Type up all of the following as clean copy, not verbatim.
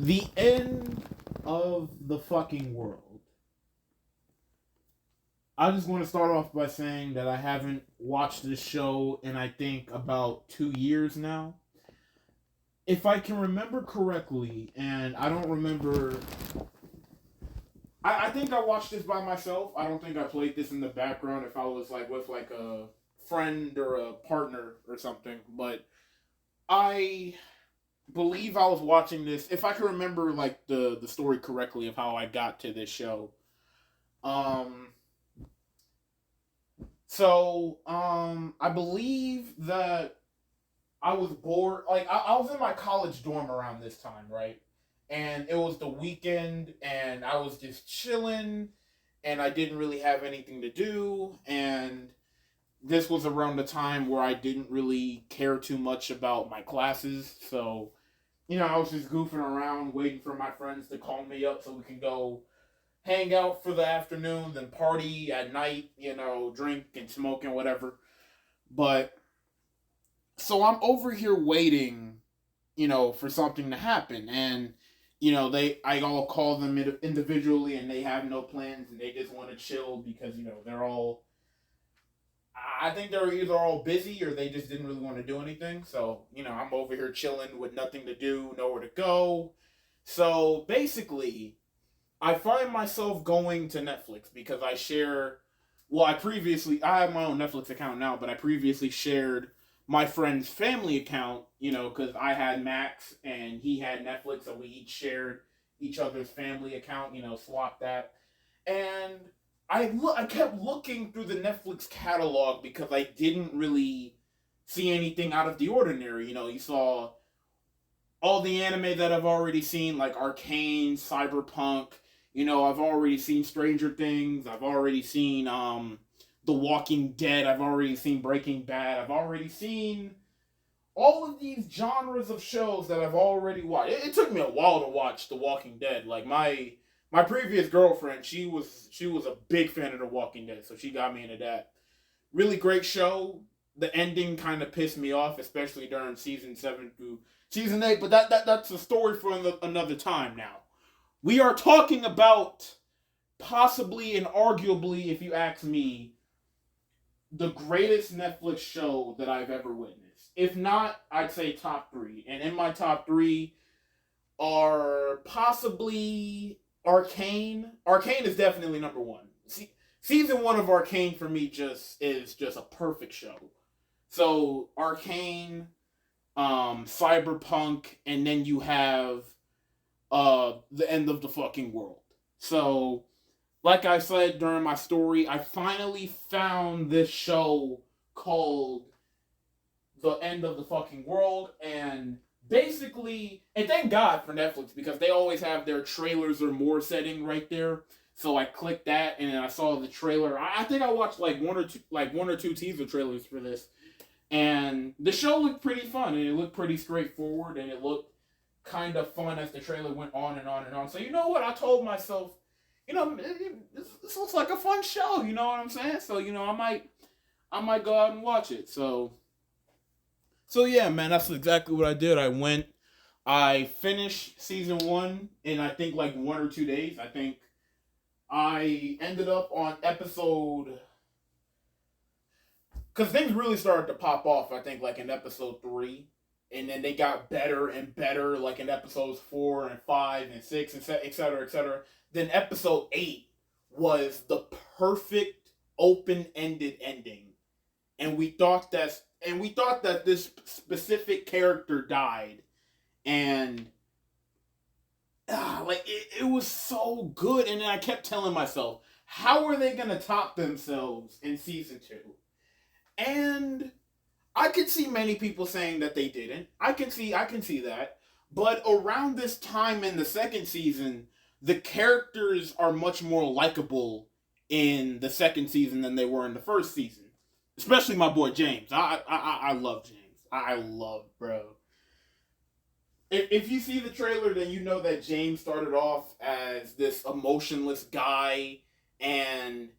The end of the fucking world. I just want to start off by saying that I haven't watched this show in I think about 2 years now. If I can remember correctly, and I don't remember. I think I watched this by myself. I don't think I played this in the background if I was like with like a friend or a partner or something. But I believe I was watching this. If I can remember like the story correctly of how I got to this show. Um, I believe that I was bored. Like I was in my college dorm around this time, right? And it was the weekend, and I was just chilling, and I didn't really have anything to do, and this was around the time where I didn't really care too much about my classes, so I was just goofing around, waiting for my friends to call me up so we can go hang out for the afternoon, then party at night, drink and smoke and whatever. But so I'm over here waiting, for something to happen, and I all call them individually, and they have no plans, and they just want to chill because they're all. I think they're either all busy or they just didn't really want to do anything. So I'm over here chilling with nothing to do, nowhere to go. So basically, I find myself going to Netflix because I share. Well, I have my own Netflix account now, but I previously shared my friend's family account. Because I had Max and he had Netflix, so we each shared each other's family account. Swapped that, and I kept looking through the Netflix catalog because I didn't really see anything out of the ordinary. You saw all the anime that I've already seen, like Arcane, Cyberpunk. I've already seen Stranger Things. I've already seen The Walking Dead. I've already seen Breaking Bad. I've already seen all of these genres of shows that I've already watched. It took me a while to watch The Walking Dead. Like my previous girlfriend, she was a big fan of The Walking Dead, so she got me into that. Really great show. The ending kind of pissed me off, especially during season 7 through season 8. But that's a story for another time. Now we are talking about possibly and arguably, if you ask me, the greatest Netflix show that I've ever witnessed. If not, I'd say top three. And in my top three are possibly Arcane. Arcane is definitely number one. Season 1 of Arcane for me is just a perfect show. So Arcane, Cyberpunk, and then you have the end of the fucking world. So, like I said during my story, I finally found this show called The End of the Fucking World, and basically, and thank God for Netflix because they always have their trailers or more setting right there. So I clicked that and I saw the trailer. I think I watched like one or two teaser trailers for this, and the show looked pretty fun and it looked pretty straightforward and it looked kind of fun as the trailer went on and on and on. So you know what? I told myself, this looks like a fun show. You know what I'm saying? So I might go out and watch it. So yeah, man, that's exactly what I did. I finished season 1 in I think like 1 or 2 days. I think I ended up on episode because things really started to pop off. I think like in episode 3, and then they got better and better, like in episodes 4 and 5 and 6 and et cetera, et cetera. Then episode 8 was the perfect open-ended ending, and we thought that this specific character died, and it was so good. And then I kept telling myself, how are they gonna top themselves in season 2? And I could see many people saying that they didn't. I can see that. But around this time in the second season, the characters are much more likable in the second season than they were in the first season. Especially my boy James. I love James. I love bro. If you see the trailer, then you know that James started off as this emotionless guy, and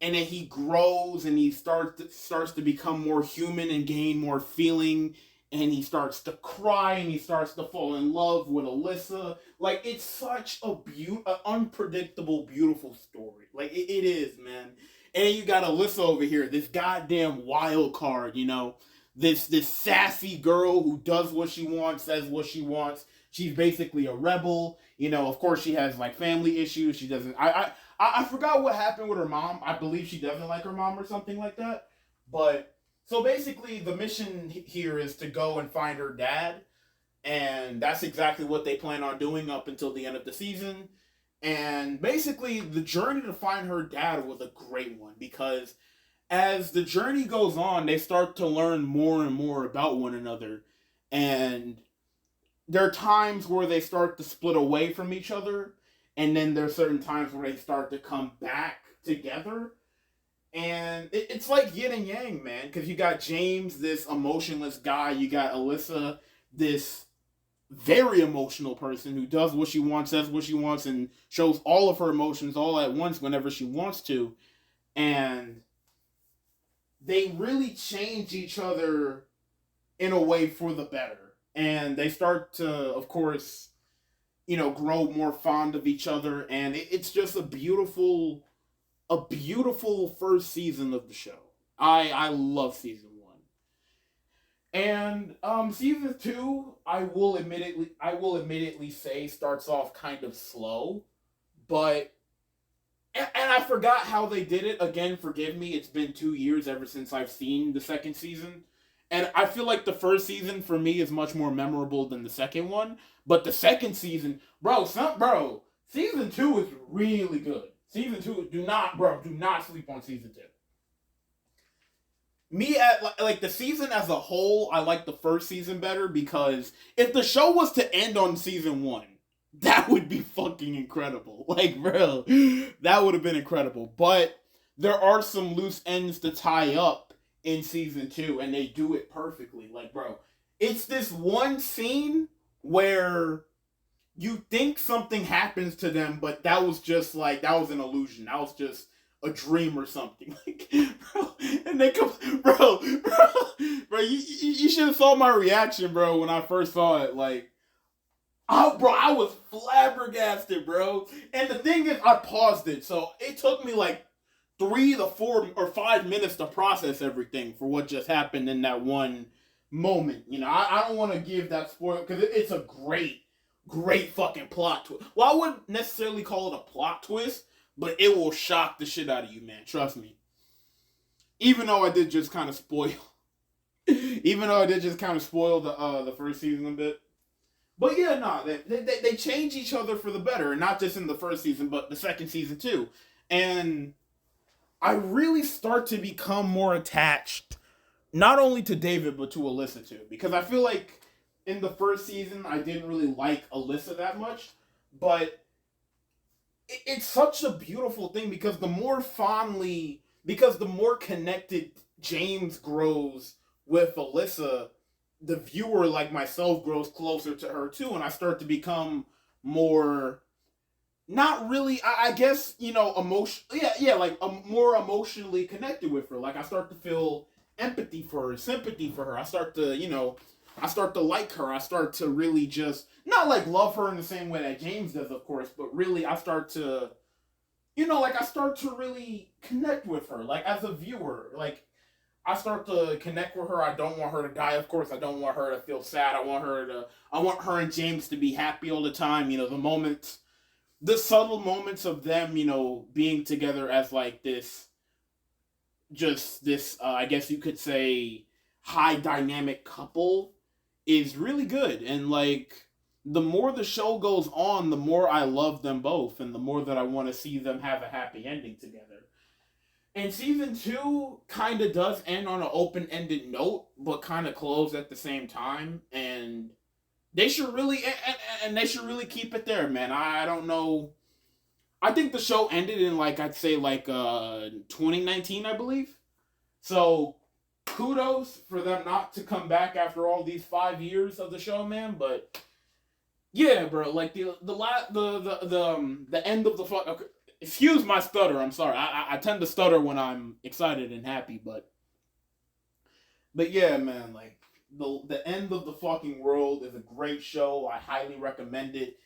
then he grows and he starts to become more human and gain more feeling, and he starts to cry and he starts to fall in love with Alyssa. Like, it's such a unpredictable, beautiful story. Like, it is, man. And you got Alyssa over here, this goddamn wild card, this sassy girl who does what she wants, says what she wants. She's basically a rebel. Of course she has like family issues. She doesn't. I forgot what happened with her mom. I believe she doesn't like her mom or something like that. But so basically, the mission here is to go and find her dad, and that's exactly what they plan on doing up until the end of the season. And basically, the journey to find her dad was a great one because as the journey goes on, they start to learn more and more about one another. And there are times where they start to split away from each other, and then there are certain times where they start to come back together. And it's like yin and yang, man, because you got James, this emotionless guy. You got Alyssa, this very emotional person who does what she wants, says what she wants, and shows all of her emotions all at once whenever she wants to. And they really change each other in a way for the better. And they start to, of course, grow more fond of each other. And it's just a beautiful first season of the show. I love season one. And season two, I will admittedly say starts off kind of slow, but and I forgot how they did it. Again, forgive me. It's been 2 years ever since I've seen the second season. And I feel like the first season for me is much more memorable than the second one. But the second season, bro, season two is really good. Season two, do not sleep on season two. Me at like the season as a whole, I like the first season better because if the show was to end on season one, that would be fucking incredible. Like, bro, that would have been incredible. But there are some loose ends to tie up in season two, and they do it perfectly. Like, bro, it's this one scene where you think something happens to them, but that was an illusion. That was just a dream or something. Like, bro, and they come, bro, you should have saw my reaction, bro, when I first saw it. Like, oh, bro, I was flabbergasted, bro. And the thing is, I paused it, so it took me like 3 to 4 or 5 minutes to process everything for what just happened in that one moment. I don't want to give that spoil because it's a great fucking plot twist. Well, I wouldn't necessarily call it a plot twist, but it will shock the shit out of you, man. Trust me. Even though I did just kind of spoil, the first season a bit. But yeah, no, they change each other for the better, and not just in the first season, but the second season too. And I really start to become more attached, not only to David but to Alyssa too, because I feel like in the first season I didn't really like Alyssa that much, but it's such a beautiful thing because the more connected James grows with Alyssa, the viewer like myself grows closer to her too, and I start to become more not really I guess emotion yeah like more emotionally connected with her. Like I start to feel empathy for her, sympathy for her. I start to like her. I start to really just not like love her in the same way that James does, of course, but really I start to really connect with her, like as a viewer. Like I start to connect with her. I don't want her to die, of course. I don't want her to feel sad. I want her and James to be happy all the time. The subtle moments of them, being together as like this, I guess you could say, high dynamic couple is really good. And like, the more the show goes on, the more I love them both, and the more that I want to see them have a happy ending together. And season two kind of does end on an open ended note, but kind of close at the same time. And they should really and they should really keep it there, man. I don't know. I think the show ended in like I'd say like 2019, I believe. So kudos for them not to come back after all these 5 years of the show, man. But yeah, bro, like the end of the fuck. Okay, excuse my stutter. I'm sorry. I tend to stutter when I'm excited and happy, but yeah, man, like The End of the Fucking World is a great show. I highly recommend it.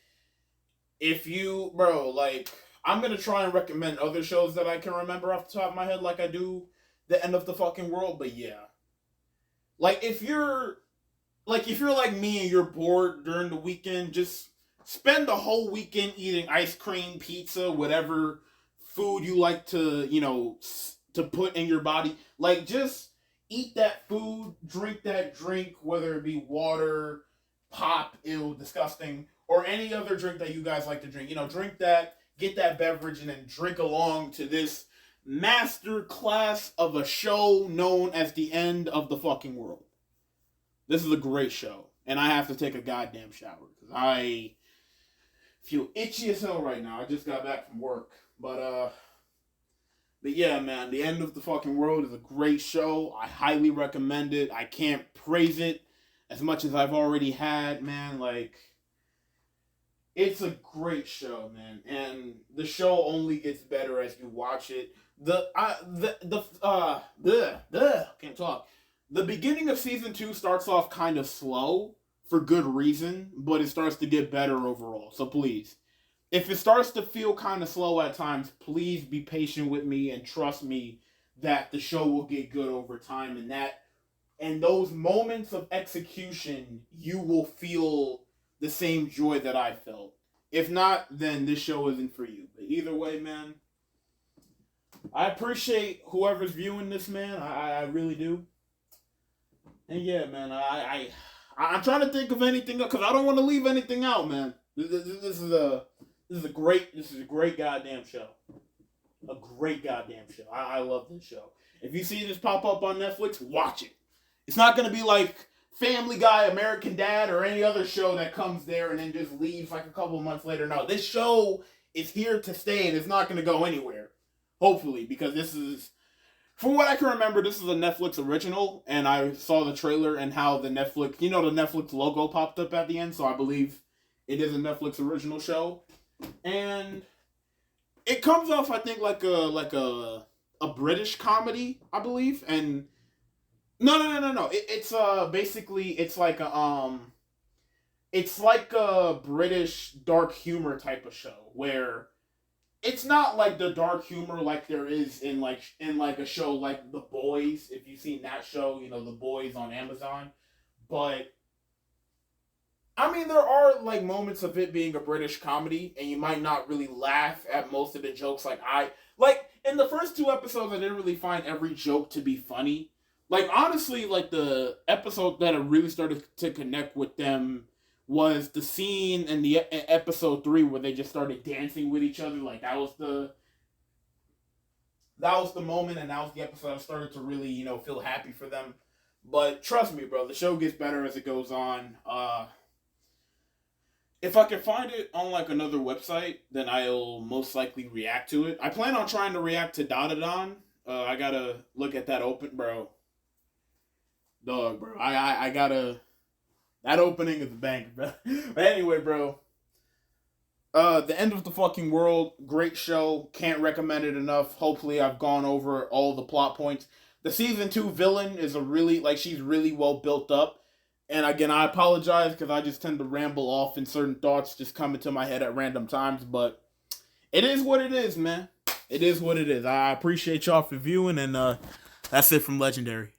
If you, bro, like, I'm gonna try and recommend other shows that I can remember off the top of my head, like I do The End of the Fucking World. But yeah, like if you're like me and you're bored during the weekend, just spend the whole weekend eating ice cream, pizza, whatever food you like to, to put in your body. Like, just eat that food, drink that drink, whether it be water, pop, ew, disgusting, or any other drink that you guys like to drink. Drink that, get that beverage, and then drink along to this master class of a show known as The End of the Fucking World. This is a great show, and I have to take a goddamn shower because I feel itchy as hell right now. I just got back from work, but yeah, man, The End of the Fucking World is a great show. I highly recommend it. I can't praise it as much as I've already had, man. Like, it's a great show, man, and the show only gets better as you watch it. Can't talk. The beginning of season 2 starts off kind of slow for good reason, but it starts to get better overall. So please, if it starts to feel kind of slow at times, please be patient with me and trust me that the show will get good over time, and those moments of execution, you will feel the same joy that I felt. If not, then this show isn't for you. But either way, man, I appreciate whoever's viewing this, man. I really do. And yeah, man, I'm trying to think of anything because I don't want to leave anything out, man. This is a great goddamn show. A great goddamn show. I love this show. If you see this pop up on Netflix, watch it. It's not gonna be like Family Guy, American Dad, or any other show that comes there and then just leaves like a couple of months later. No, this show is here to stay and it's not gonna go anywhere. Hopefully, because this is, from what I can remember, this is a Netflix original, and I saw the trailer and how the Netflix logo popped up at the end, so I believe it is a Netflix original show. And it comes off, I think, like a British comedy, I believe. And no. It's basically it's like a British dark humor type of show where it's not like the dark humor like there is in a show like The Boys. If you've seen that show, The Boys on Amazon. But I mean, there are like moments of it being a British comedy, and you might not really laugh at most of the jokes. Like in the first 2 episodes, I didn't really find every joke to be funny. Like, honestly, like the episode that I really started to connect with them was the scene in the episode 3 where they just started dancing with each other. Like, that was the moment, and that was the episode I started to really, feel happy for them. But trust me, bro, the show gets better as it goes on. If I can find it on like another website, then I'll most likely react to it. I plan on trying to react to Dotadon. I gotta look at that open, bro. Dog, bro. I gotta. That opening is a banger, bro. But anyway, bro. The End of the Fucking World, great show. Can't recommend it enough. Hopefully, I've gone over all the plot points. The season 2 villain is she's really well built up. And again, I apologize because I just tend to ramble off and certain thoughts just come into my head at random times. But it is what it is, man. It is what it is. I appreciate y'all for viewing, and that's it from Legendary.